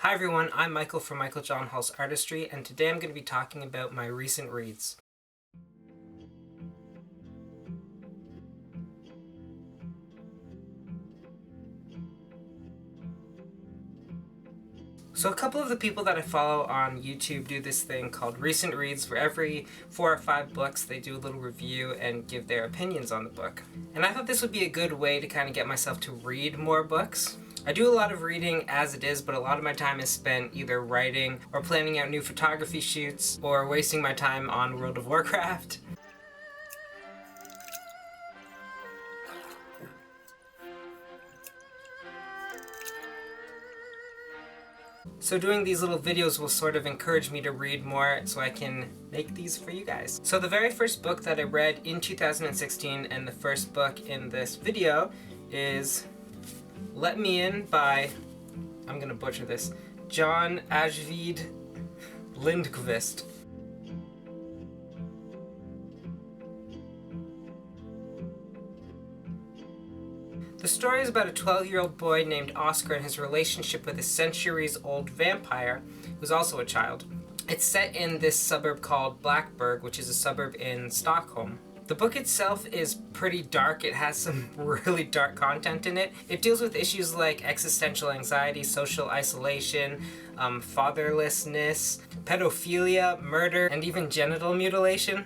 Hi everyone, I'm Michael from Michael John Hall's Artistry, and today I'm going to be talking about my recent reads. So a couple of the people that I follow on YouTube do this thing called Recent Reads, where every 4 or 5 books they do a little review and give their opinions on the book. And I thought this would be a good way to kind of get myself to read more books. I do a lot of reading as it is, but a lot of my time is spent either writing or planning out new photography shoots or wasting my time on World of Warcraft. So doing these little videos will sort of encourage me to read more so I can make these for you guys. So the very first book that I read in 2016 and the first book in this video is Let Me In by, I'm gonna butcher this, Ajvide Lindqvist. The story is about a 12-year-old boy named Oscar and his relationship with a centuries-old vampire who's also a child. It's set in this suburb called Blackburg, which is a suburb in Stockholm. The book itself is pretty dark. It has some really dark content in it. It deals with issues like existential anxiety, social isolation, fatherlessness, pedophilia, murder, and even genital mutilation.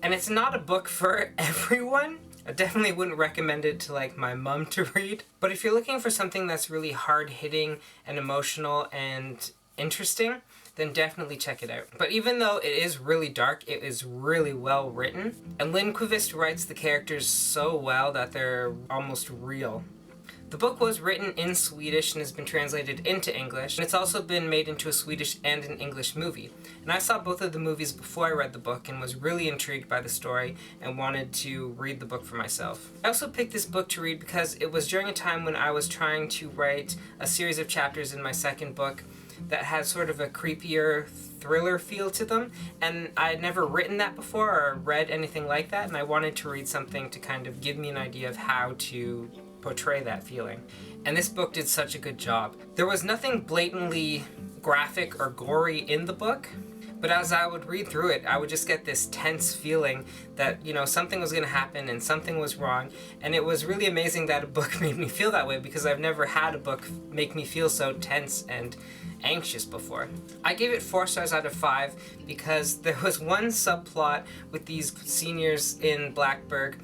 And it's not a book for everyone. I definitely wouldn't recommend it to like my mom to read. But if you're looking for something that's really hard-hitting and emotional and interesting, then definitely check it out. But even though it is really dark, it is really well written. And Lindqvist writes the characters so well that they're almost real. The book was written in Swedish and has been translated into English, and it's also been made into a Swedish and an English movie. And I saw both of the movies before I read the book and was really intrigued by the story and wanted to read the book for myself. I also picked this book to read because it was during a time when I was trying to write a series of chapters in my second book that had sort of a creepier thriller feel to them, and I had never written that before or read anything like that, and I wanted to read something to kind of give me an idea of how to portray that feeling. And this book did such a good job. There was nothing blatantly graphic or gory in the book, but as I would read through it, I would just get this tense feeling that, you know, something was going to happen and something was wrong. And it was really amazing that a book made me feel that way, because I've never had a book make me feel so tense and anxious before. I gave it 4 stars out of 5 because there was one subplot with these seniors in Blackburg,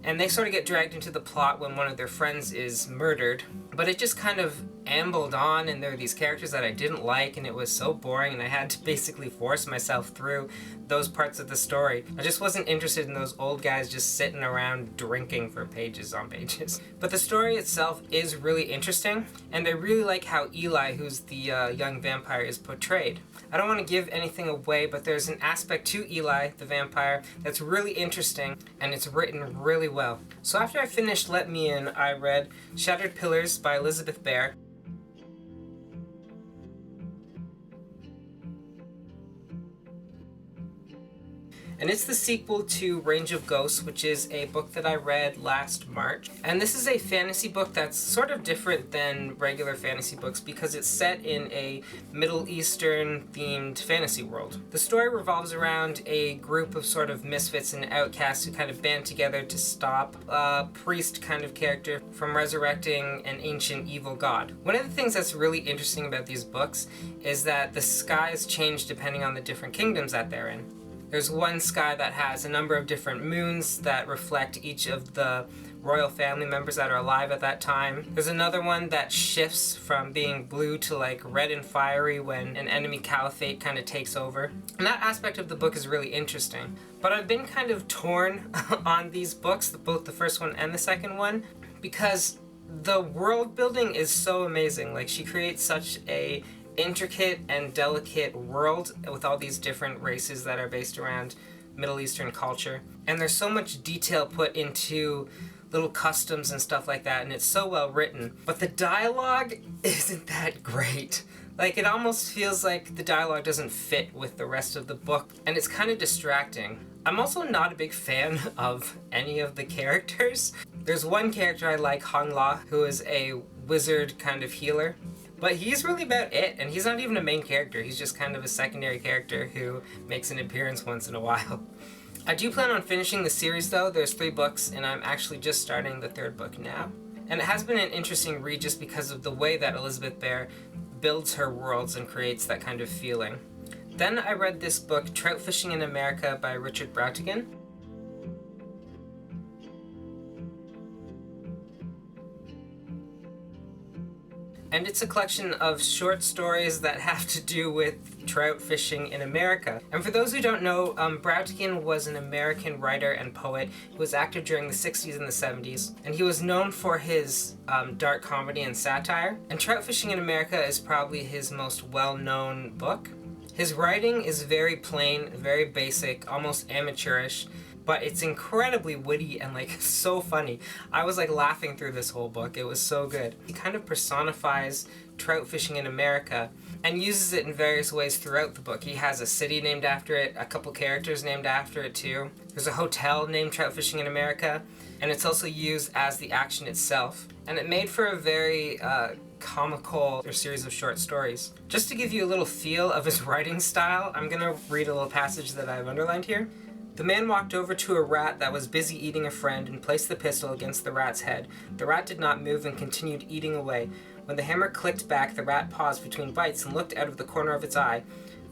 and they sort of get dragged into the plot when one of their friends is murdered. But it just kind of ambled on, and there were these characters that I didn't like, and it was so boring, and I had to basically force myself through those parts of the story. I just wasn't interested in those old guys just sitting around drinking for pages on pages. But the story itself is really interesting, and I really like how Eli, who's the young vampire, is portrayed. I don't want to give anything away, but there's an aspect to Eli, the vampire, that's really interesting, and it's written really well. So after I finished Let Me In, I read Shattered Pillars by Elizabeth Bear. And it's the sequel to Range of Ghosts, which is a book that I read last March. And this is a fantasy book that's sort of different than regular fantasy books because it's set in a Middle Eastern themed fantasy world. The story revolves around a group of sort of misfits and outcasts who kind of band together to stop a priest kind of character from resurrecting an ancient evil god. One of the things that's really interesting about these books is that the skies change depending on the different kingdoms that they're in. There's one sky that has a number of different moons that reflect each of the royal family members that are alive at that time. There's another one that shifts from being blue to like red and fiery when an enemy caliphate kind of takes over. And that aspect of the book is really interesting. But I've been kind of torn on these books, both the first one and the second one, because the world building is so amazing. Like, she creates such a intricate and delicate world with all these different races that are based around Middle Eastern culture. And there's so much detail put into little customs and stuff like that, and it's so well written. But the dialogue isn't that great. Like, it almost feels like the dialogue doesn't fit with the rest of the book, and it's kind of distracting. I'm also not a big fan of any of the characters. There's one character I like, Hong La, who is a wizard kind of healer. But he's really about it, and he's not even a main character. He's just kind of a secondary character who makes an appearance once in a while. I do plan on finishing the series though. There's 3 books, and I'm actually just starting the 3rd book now. And it has been an interesting read just because of the way that Elizabeth Bear builds her worlds and creates that kind of feeling. Then I read this book, Trout Fishing in America by Richard Brautigan. And it's a collection of short stories that have to do with trout fishing in America. And for those who don't know, Brautigan was an American writer and poet who was active during the 60s and the 70s. And he was known for his dark comedy and satire. And Trout Fishing in America is probably his most well-known book. His writing is very plain, very basic, almost amateurish, but it's incredibly witty and like so funny. I was like laughing through this whole book. It was so good. He kind of personifies trout fishing in America and uses it in various ways throughout the book. He has a city named after it, a couple characters named after it too. There's a hotel named Trout Fishing in America, and it's also used as the action itself. And it made for a very comical series of short stories. Just to give you a little feel of his writing style, I'm gonna read a little passage that I've underlined here. The man walked over to a rat that was busy eating a friend and placed the pistol against the rat's head. The rat did not move and continued eating away. When the hammer clicked back, the rat paused between bites and looked out of the corner of its eye,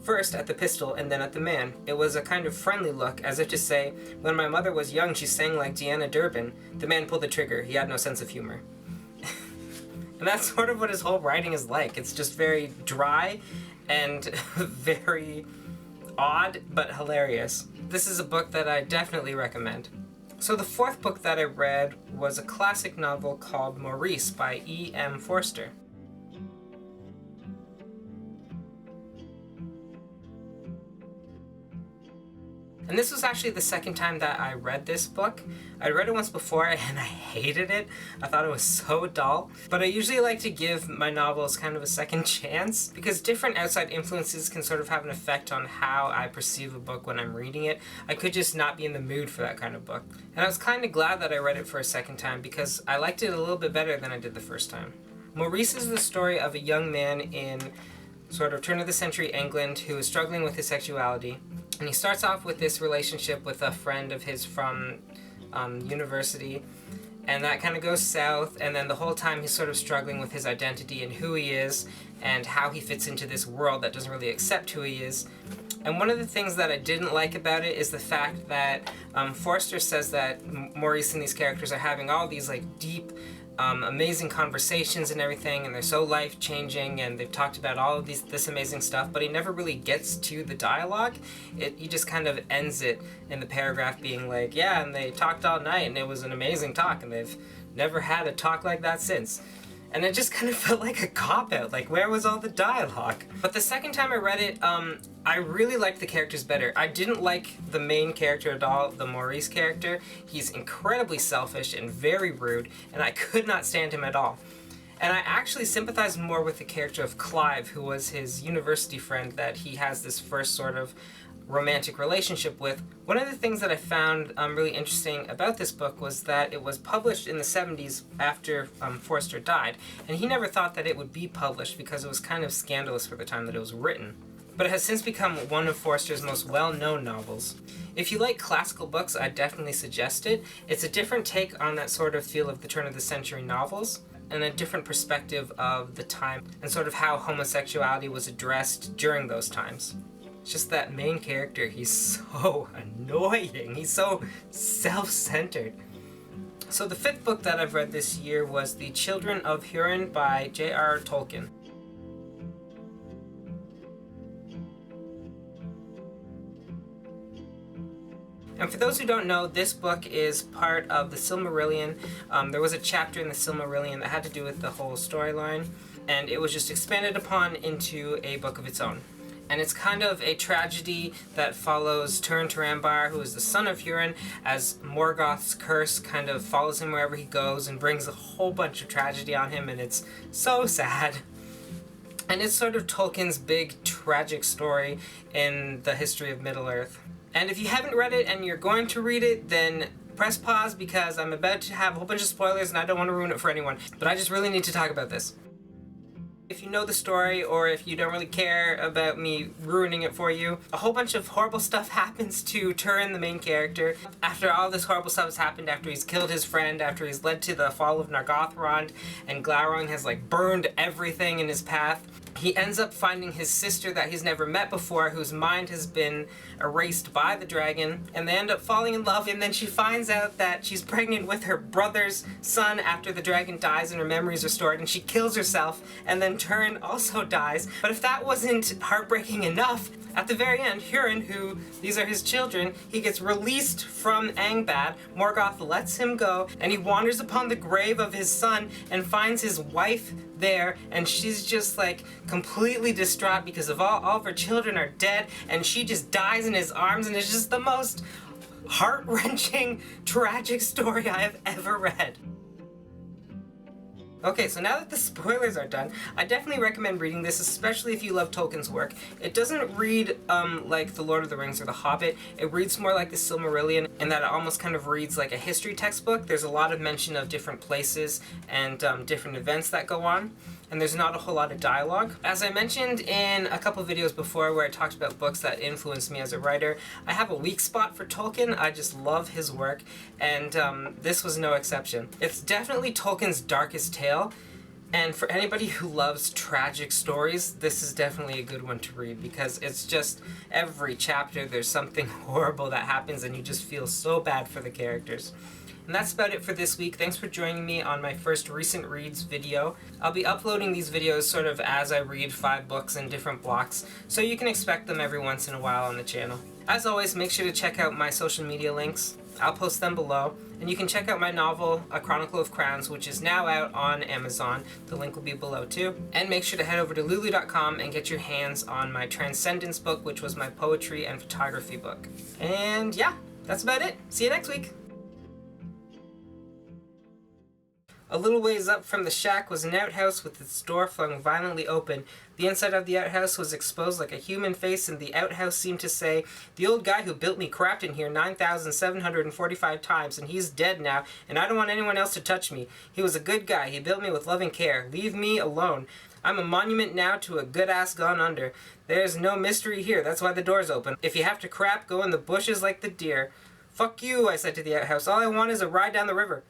first at the pistol and then at the man. It was a kind of friendly look, as if to say, when my mother was young she sang like Deanna Durbin. The man pulled the trigger. He had no sense of humor. And that's sort of what his whole writing is like. It's just very dry and very odd but hilarious. This is a book that I definitely recommend. So the 4th book that I read was a classic novel called Maurice by E.M. Forster. And this was actually the second time that I read this book. I read it once before and I hated it. I thought it was so dull. But I usually like to give my novels kind of a second chance because different outside influences can sort of have an effect on how I perceive a book when I'm reading it. I could just not be in the mood for that kind of book. And I was kind of glad that I read it for a second time because I liked it a little bit better than I did the first time. Maurice is the story of a young man in sort of turn-of-the-century England who is struggling with his sexuality. And he starts off with this relationship with a friend of his from university, and that kind of goes south, and then the whole time he's sort of struggling with his identity and who he is and how he fits into this world that doesn't really accept who he is. And one of the things that I didn't like about it is the fact that Forster says that Maurice and these characters are having all these like deep, amazing conversations and everything, and they're so life-changing, and they've talked about all of this amazing stuff, but he never really gets to the dialogue. He just kind of ends it in the paragraph being like, yeah, and they talked all night, and it was an amazing talk, and they've never had a talk like that since. And it just kind of felt like a cop-out, like where was all the dialogue? But the second time I read it, I really liked the characters better. I didn't like the main character at all, the Maurice character. He's incredibly selfish and very rude, and I could not stand him at all. And I actually sympathized more with the character of Clive, who was his university friend that he has this first sort of romantic relationship with. One of the things that I found really interesting about this book was that it was published in the 70s after Forster died, and he never thought that it would be published because it was kind of scandalous for the time that it was written. But it has since become one of Forster's most well-known novels. If you like classical books, I definitely suggest it. It's a different take on that sort of feel of the turn-of-the-century novels, and a different perspective of the time, and sort of how homosexuality was addressed during those times. It's just that main character, he's so annoying. He's so self-centered. So the 5th book that I've read this year was The Children of Húrin by J.R.R. Tolkien. And for those who don't know, this book is part of the Silmarillion. There was a chapter in the Silmarillion that had to do with the whole storyline, and it was just expanded upon into a book of its own. And it's kind of a tragedy that follows Turin Turambar, who is the son of Húrin, as Morgoth's curse kind of follows him wherever he goes and brings a whole bunch of tragedy on him, and it's so sad. And it's sort of Tolkien's big tragic story in the history of Middle-earth. And if you haven't read it and you're going to read it, then press pause because I'm about to have a whole bunch of spoilers and I don't want to ruin it for anyone. But I just really need to talk about this. If you know the story, or if you don't really care about me ruining it for you, a whole bunch of horrible stuff happens to Turin, the main character. After all this horrible stuff has happened, after he's killed his friend, after he's led to the fall of Nargothrond, and Glaurung has like burned everything in his path, he ends up finding his sister that he's never met before, whose mind has been erased by the dragon, and they end up falling in love, and then she finds out that she's pregnant with her brother's son after the dragon dies and her memories are restored, and she kills herself, and then Turin also dies. But if that wasn't heartbreaking enough, at the very end, Húrin, who, these are his children, he gets released from Angband. Morgoth lets him go, and he wanders upon the grave of his son and finds his wife there, and she's just like completely distraught because of all of her children are dead, and she just dies in his arms, and it's just the most heart-wrenching, tragic story I have ever read. Okay, so now that the spoilers are done, I definitely recommend reading this, especially if you love Tolkien's work. It doesn't read like The Lord of the Rings or The Hobbit. It reads more like the Silmarillion, in that it almost kind of reads like a history textbook. There's a lot of mention of different places and different events that go on, and there's not a whole lot of dialogue. As I mentioned in a couple videos before where I talked about books that influenced me as a writer, I have a weak spot for Tolkien. I just love his work, and this was no exception. It's definitely Tolkien's darkest tale, and for anybody who loves tragic stories, this is definitely a good one to read, because it's just every chapter there's something horrible that happens and you just feel so bad for the characters. And that's about it for this week. Thanks for joining me on my first recent reads video. I'll be uploading these videos sort of as I read 5 books in different blocks, so you can expect them every once in a while on the channel. As always, make sure to check out my social media links. I'll post them below. And you can check out my novel, A Chronicle of Crowns, which is now out on Amazon. The link will be below too. And make sure to head over to lulu.com and get your hands on my Transcendence book, which was my poetry and photography book. And yeah, that's about it. See you next week. A little ways up from the shack was an outhouse with its door flung violently open. The inside of the outhouse was exposed like a human face, and the outhouse seemed to say, "The old guy who built me crapped in here 9,745 times, and he's dead now, and I don't want anyone else to touch me. He was a good guy. He built me with loving care. Leave me alone. I'm a monument now to a good ass gone under. There's no mystery here. That's why the door's open. If you have to crap, go in the bushes like the deer." "Fuck you," I said to the outhouse. "All I want is a ride down the river."